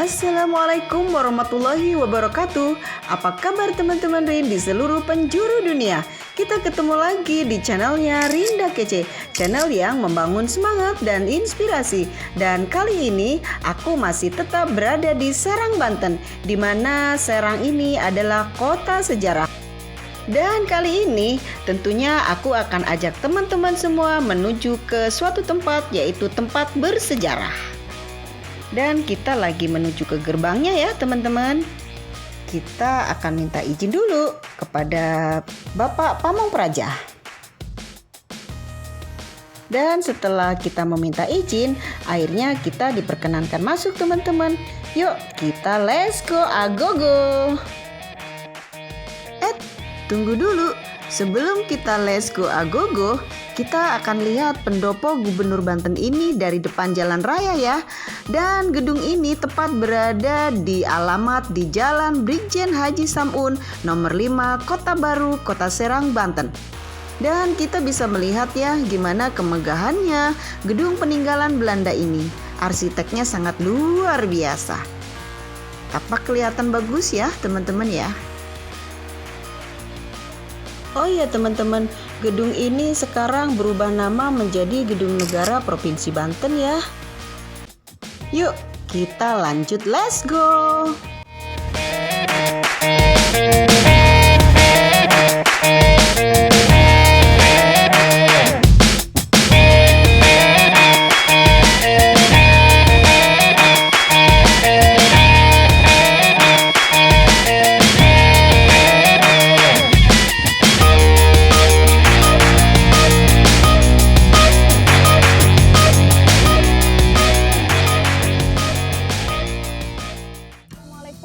Assalamualaikum warahmatullahi wabarakatuh. Apa kabar teman-teman Rin di seluruh penjuru dunia? Kita ketemu lagi di channelnya Rinda Kece, channel yang membangun semangat dan inspirasi. Dan kali ini aku masih tetap berada di Serang, Banten, di mana Serang ini adalah kota sejarah. Dan kali ini tentunya aku akan ajak teman-teman semua menuju ke suatu tempat, yaitu tempat bersejarah. Dan kita lagi menuju ke gerbangnya ya teman-teman. Kita akan minta izin dulu kepada Bapak Pamong Praja. Dan setelah kita meminta izin, akhirnya kita diperkenankan masuk teman-teman. Yuk kita let's go, agogo. Tunggu dulu, sebelum kita let's go agogo, kita akan lihat pendopo Gubernur Banten ini dari depan jalan raya ya. Dan gedung ini tepat berada di alamat di Jalan Brigjen Haji Samun nomor 5 Kota Baru, Kota Serang, Banten. Dan kita bisa melihat ya gimana kemegahannya gedung peninggalan Belanda ini. Arsiteknya sangat luar biasa. Apa kelihatan bagus ya teman-teman ya? Oh iya teman-teman, gedung ini sekarang berubah nama menjadi Gedung Negara Provinsi Banten ya. Yuk kita lanjut, let's go.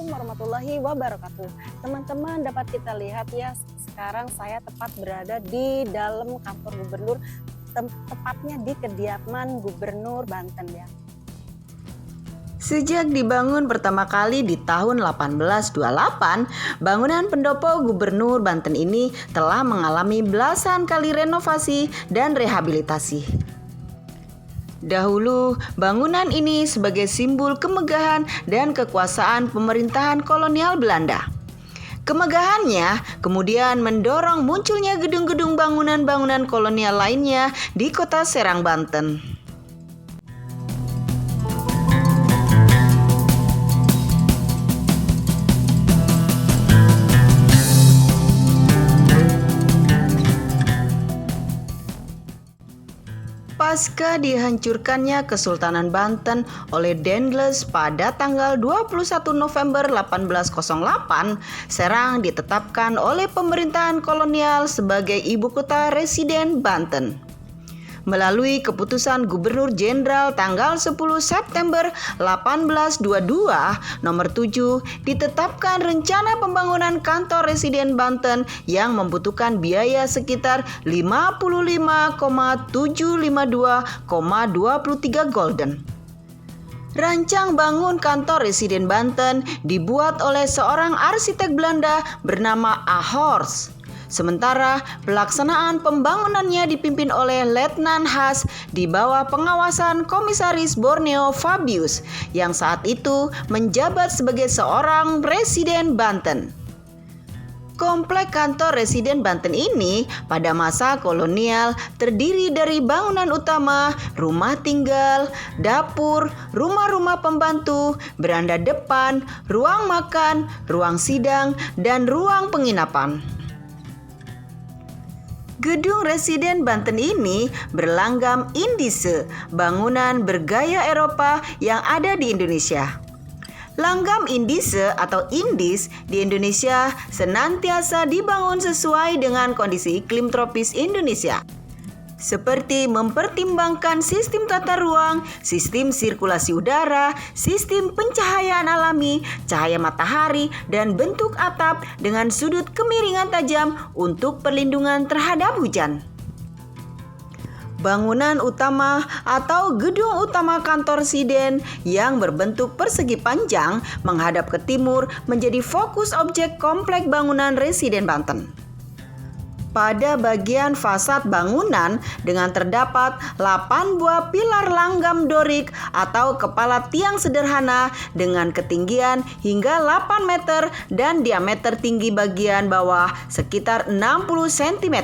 Warahmatullahi wabarakatuh. Teman-teman dapat kita lihat ya, sekarang saya tepat berada di dalam kantor gubernur, tepatnya di kediaman Gubernur Banten ya. Sejak dibangun pertama kali di tahun 1828, bangunan pendopo Gubernur Banten ini telah mengalami belasan kali renovasi dan rehabilitasi. Dahulu, bangunan ini sebagai simbol kemegahan dan kekuasaan pemerintahan kolonial Belanda. Kemegahannya kemudian mendorong munculnya gedung-gedung bangunan-bangunan kolonial lainnya di kota Serang, Banten. Pasca dihancurkannya Kesultanan Banten oleh Dendles pada tanggal 21 November 1808, Serang ditetapkan oleh pemerintahan kolonial sebagai ibu kota residen Banten. Melalui keputusan Gubernur Jenderal tanggal 10 September 1822 nomor 7 ditetapkan rencana pembangunan kantor residen Banten yang membutuhkan biaya sekitar 55,752,23 gulden. Rancang bangun kantor residen Banten dibuat oleh seorang arsitek Belanda bernama A. Horst. Sementara pelaksanaan pembangunannya dipimpin oleh Letnan Haas di bawah pengawasan Komisaris Borneo Fabius yang saat itu menjabat sebagai seorang residen Banten. Komplek kantor residen Banten ini pada masa kolonial terdiri dari bangunan utama, rumah tinggal, dapur, rumah-rumah pembantu, beranda depan, ruang makan, ruang sidang, dan ruang penginapan. Gedung residen Banten ini berlanggam indise, bangunan bergaya Eropa yang ada di Indonesia. Langgam indise atau indis di Indonesia senantiasa dibangun sesuai dengan kondisi iklim tropis Indonesia, seperti mempertimbangkan sistem tata ruang, sistem sirkulasi udara, sistem pencahayaan alami, cahaya matahari, dan bentuk atap dengan sudut kemiringan tajam untuk perlindungan terhadap hujan. Bangunan utama atau gedung utama kantor residen yang berbentuk persegi panjang menghadap ke timur menjadi fokus objek komplek bangunan residen Banten. Pada bagian fasad bangunan dengan terdapat 8 buah pilar langgam dorik atau kepala tiang sederhana dengan ketinggian hingga 8 meter dan diameter tinggi bagian bawah sekitar 60 cm.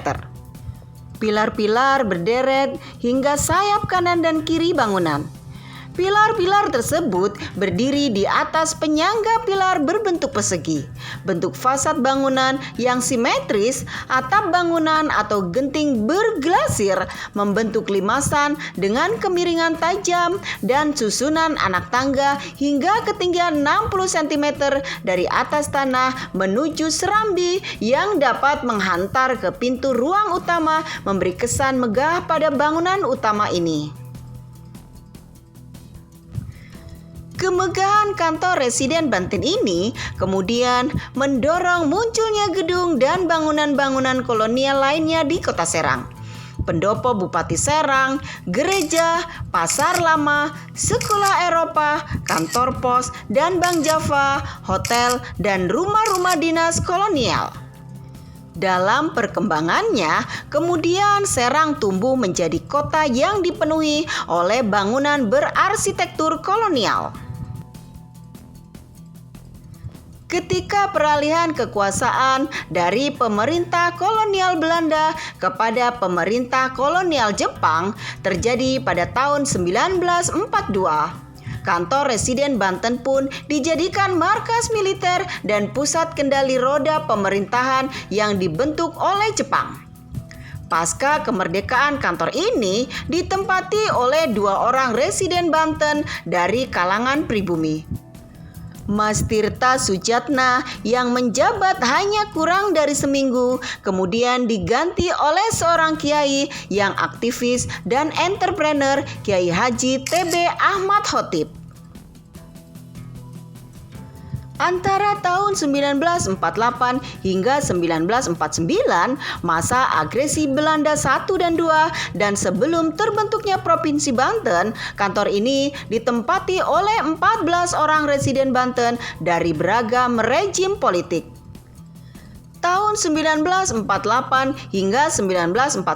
Pilar-pilar berderet hingga sayap kanan dan kiri bangunan. Pilar-pilar tersebut berdiri di atas penyangga pilar berbentuk persegi. Bentuk fasad bangunan yang simetris, atap bangunan atau genting berglasir membentuk limasan dengan kemiringan tajam dan susunan anak tangga hingga ketinggian 60 cm dari atas tanah menuju serambi yang dapat menghantar ke pintu ruang utama, memberi kesan megah pada bangunan utama ini. Kemegahan kantor residen Banten ini kemudian mendorong munculnya gedung dan bangunan-bangunan kolonial lainnya di Kota Serang. Pendopo Bupati Serang, gereja, pasar lama, sekolah Eropa, kantor pos dan Bank Java, hotel, dan rumah-rumah dinas kolonial. Dalam perkembangannya, kemudian Serang tumbuh menjadi kota yang dipenuhi oleh bangunan berarsitektur kolonial. Ketika peralihan kekuasaan dari pemerintah kolonial Belanda kepada pemerintah kolonial Jepang terjadi pada tahun 1942, kantor residen Banten pun dijadikan markas militer dan pusat kendali roda pemerintahan yang dibentuk oleh Jepang. Pasca kemerdekaan, kantor ini ditempati oleh 2 orang residen Banten dari kalangan pribumi. Mas Tirta Sujatna yang menjabat hanya kurang dari seminggu, kemudian diganti oleh seorang kiai yang aktivis dan entrepreneur, Kiai Haji T.B. Ahmad Khotib. Antara tahun 1948 hingga 1949, masa agresi Belanda 1 dan 2, dan sebelum terbentuknya Provinsi Banten, kantor ini ditempati oleh 14 orang residen Banten dari beragam rejim politik. Tahun 1948 hingga 1949,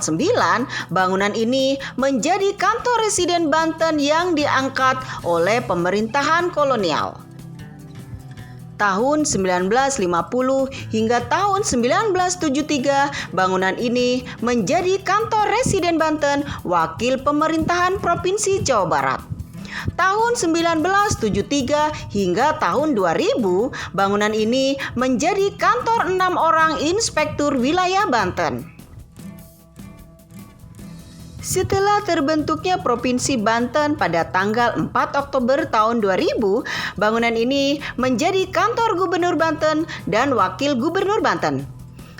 bangunan ini menjadi kantor residen Banten yang diangkat oleh pemerintahan kolonial. Tahun 1950 hingga tahun 1973, bangunan ini menjadi kantor residen Banten, wakil pemerintahan Provinsi Jawa Barat. Tahun 1973 hingga tahun 2000, bangunan ini menjadi kantor 6 orang inspektur wilayah Banten. Setelah terbentuknya Provinsi Banten pada tanggal 4 Oktober tahun 2000, bangunan ini menjadi kantor Gubernur Banten dan Wakil Gubernur Banten.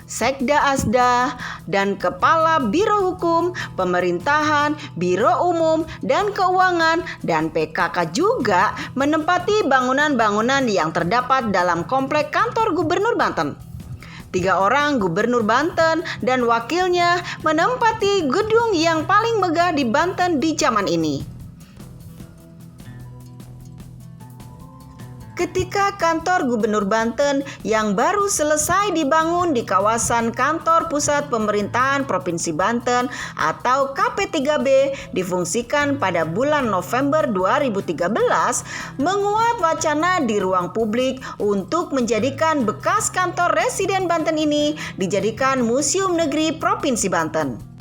Sekda Asda dan Kepala Biro Hukum, Pemerintahan, Biro Umum dan Keuangan, dan PKK juga menempati bangunan-bangunan yang terdapat dalam komplek kantor Gubernur Banten. 3 orang gubernur Banten dan wakilnya menempati gedung yang paling megah di Banten di zaman ini. Ketika kantor Gubernur Banten yang baru selesai dibangun di kawasan kantor pusat pemerintahan Provinsi Banten atau KP3B difungsikan pada bulan November 2013, menguat wacana di ruang publik untuk menjadikan bekas kantor residen Banten ini dijadikan Museum Negeri Provinsi Banten.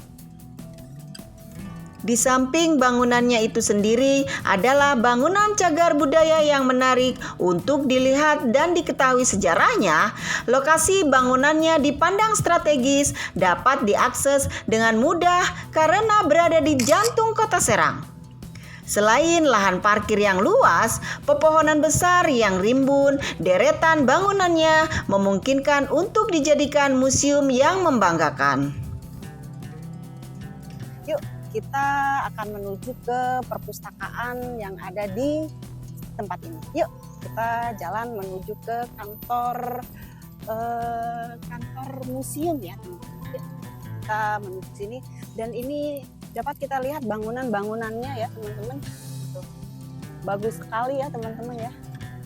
Di samping bangunannya itu sendiri adalah bangunan cagar budaya yang menarik untuk dilihat dan diketahui sejarahnya. Lokasi bangunannya dipandang strategis, dapat diakses dengan mudah karena berada di jantung kota Serang. Selain lahan parkir yang luas, pepohonan besar yang rimbun, deretan bangunannya memungkinkan untuk dijadikan museum yang membanggakan. Yuk, kita akan menuju ke perpustakaan yang ada di tempat ini. Yuk, kita jalan menuju ke kantor museum ya, teman-teman. Kita menuju sini dan ini dapat kita lihat bangunan-bangunannya ya, teman-teman. Bagus sekali ya, teman-teman ya.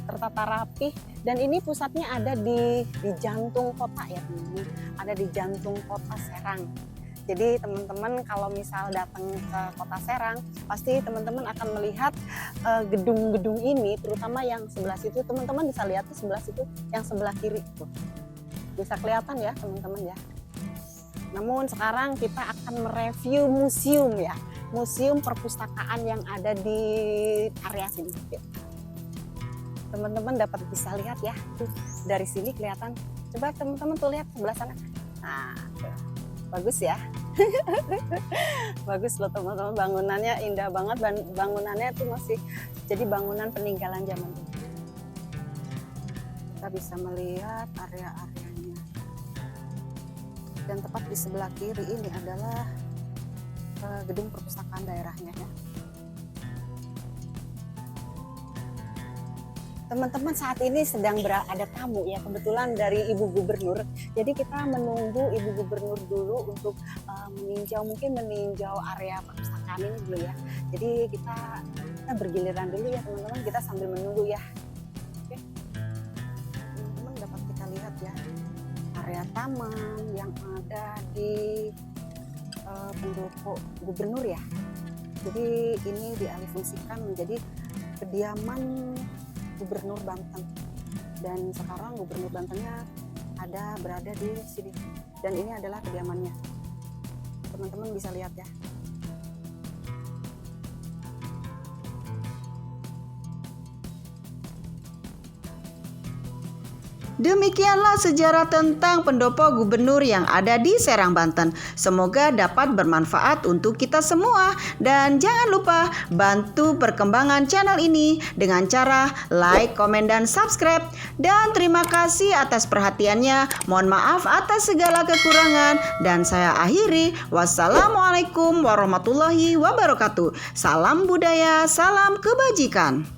tertata rapih, dan ini pusatnya ada di jantung kota ya teman-teman, ada di jantung kota Serang. Jadi teman-teman kalau misal datang ke kota Serang, pasti teman-teman akan melihat gedung-gedung ini, terutama yang sebelah situ. Teman-teman bisa lihat tuh sebelah situ, yang sebelah kiri tuh. Bisa kelihatan ya teman-teman ya. Namun sekarang kita akan mereview museum ya, museum perpustakaan yang ada di area sini. Teman-teman dapat bisa lihat ya, tuh dari sini kelihatan. Coba teman-teman tuh lihat sebelah sana. Nah, tuh. Bagus ya. Bagus loh teman-teman, bangunannya indah banget, bangunannya tuh masih jadi bangunan peninggalan zaman dulu. Kita bisa melihat area-areanya. Dan tepat di sebelah kiri ini adalah gedung perpustakaan daerahnya ya. Teman-teman, saat ini sedang ada tamu ya, kebetulan dari Ibu Gubernur. Jadi kita menunggu Ibu Gubernur dulu untuk mungkin meninjau area perpustakaan ini dulu ya. Jadi kita bergiliran dulu ya teman-teman, kita sambil menunggu ya. Oke. Teman-teman dapat kita lihat ya area taman yang ada di pendopo Gubernur ya. Jadi ini dialihfungsikan menjadi kediaman Gubernur Banten, dan sekarang Gubernur Bantennya berada di sini, dan ini adalah kediamannya. Teman-teman bisa lihat ya. Demikianlah sejarah tentang pendopo gubernur yang ada di Serang, Banten. Semoga dapat bermanfaat untuk kita semua. Dan jangan lupa bantu perkembangan channel ini dengan cara like, komen, dan subscribe. Dan terima kasih atas perhatiannya. Mohon maaf atas segala kekurangan. Dan saya akhiri. Wassalamualaikum warahmatullahi wabarakatuh. Salam budaya, salam kebajikan.